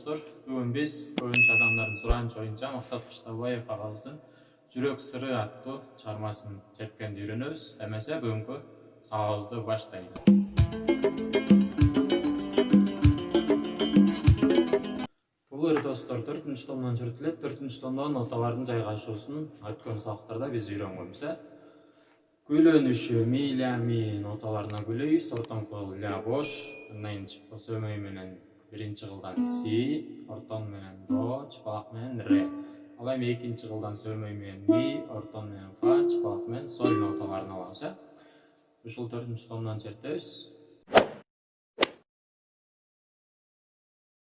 достор, бүгін біз көбінше адамдардың сұранычы бойынша Мақсат Қыштабаев ағамыздың «Жүрек сыры» атты шығармасын зерткенді үйренеміз. Әмесе бүгінгі сабағымызды баштайлы. Бұл достор 4-ші томнан жүртіледі. 4-ші томнан ноталардың жайғашуысын өткен сабақтарда біз үйренгенбіз. Күйлөнүшү ми, ля, ми ноталарына күлейбиз. Ортоңку ля бош, андан кийин сөмөй менен биринчи кылдан си, ортон менен до, чыпалак менен ре. Ал эми экинчи кылдан сөмөй менен ми, ортон менен фа, чыпалак менен соль ноталарын алабыз. Ушул 4-ші томнан чертебиз.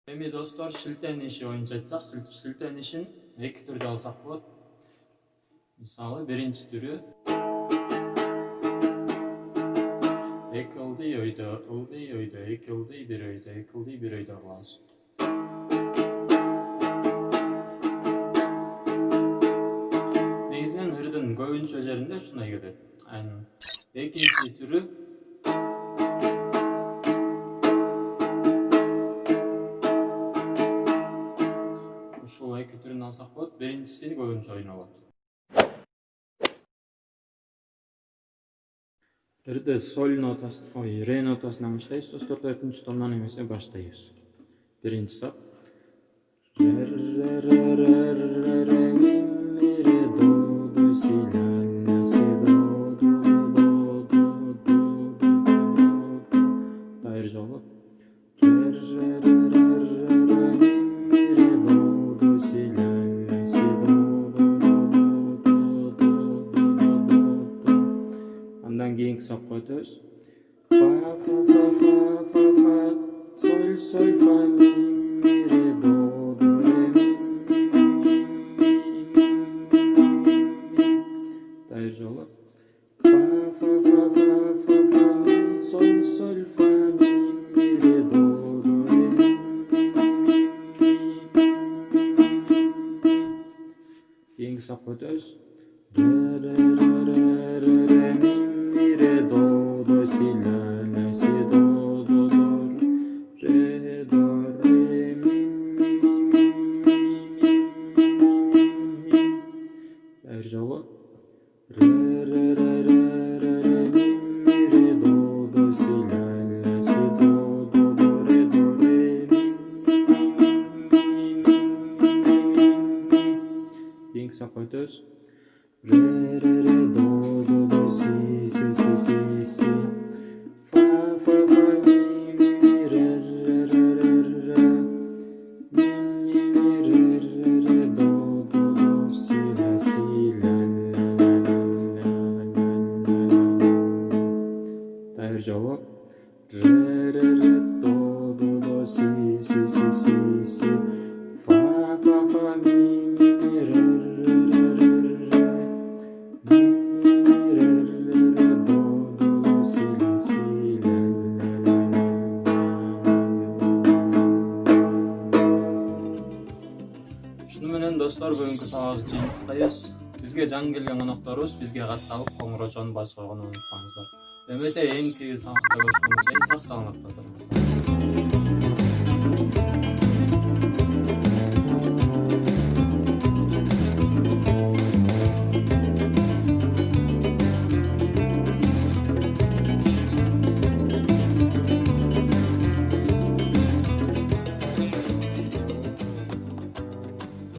Эми достор, шилтениши боюнча айтсак, шилтенишин эки түрдө алсак болот. Мисалы, биринчи түрү эки ылдый өйдө, эки ылдый бир өйдө, эки ылдый бир өйдө кылабыз. Негизинен ырдын көбүнчө жеринде ушундай келет. Экинчи түрү ушул эки түрүн алсак болот. Биринчиси көбүнчө ойнолот. Ырды соль нотасы, ре нотасынан баштайбыз. Достор, 4-ші томнан эмесе баштайбыз. Биринчи сап. Ре, ре, ре, ре, ре, ре, ми, ми, ре, до, до, си, ля, ля, си, до, до, до, до, до, до. Дайыр жолу. Ре, ре, ре, ре, ре, ре, ми, ми, ре, до, до, си, ля, ля, си, до, до, до, до, до, до. Андан кийинки сапка өтөбүз. Фа, фа, фа, фа, фа, фа, соль, соль, фа, ми, ми, ре, до, до, ре, ми, ми, ми, ми, ми, ми. Дайыр жолу. Фа, фа, фа, фа, фа, фа, ми, соль, соль, фа, ми, ми, ре, до, до, ре, ми, ми, ми. Кийинки сапка өтөбүз. Ре, ре, ре, ре, ре, ре, ми, ми, ре, до, до, си, ля, ля, си, до, до, до, ре, до, ре, ми, ми, ми, ми, ми. Дайыр жолу. Ре, ре, ре, ре, ре, ре, ми, ми, ре, до, до, си, ля, ля, си, до, до, до, ре, до, ре, ми, ми, ми. Кийинки сапка өтөбүз. Ре, ре, ре, до, до, до, си, си, си, си, си. Фа, фа, фа, ми, ми, ре, ре, ре, ре, ре. Ми, ми, ре, ре, ре, до, до, до, си, ля, ля, ля, ля, ля, ля. Дайыр жолу. Ре, ре, ре, до, до, до, си, си, си, си, си. Фа, фа, фа, ми, ми, ре, ре, ре, ре, ре. Достор, бүгүнкү сабагыбызды жыйынтыктайбыз. Бизге жаңы келген конокторубуз бизге катталып коңгуроо чоң басып койгонун унутпаңыздар. Эмете эң кийинки сабакта көрүшкөнгө чейин сак саламатта туруңуздар.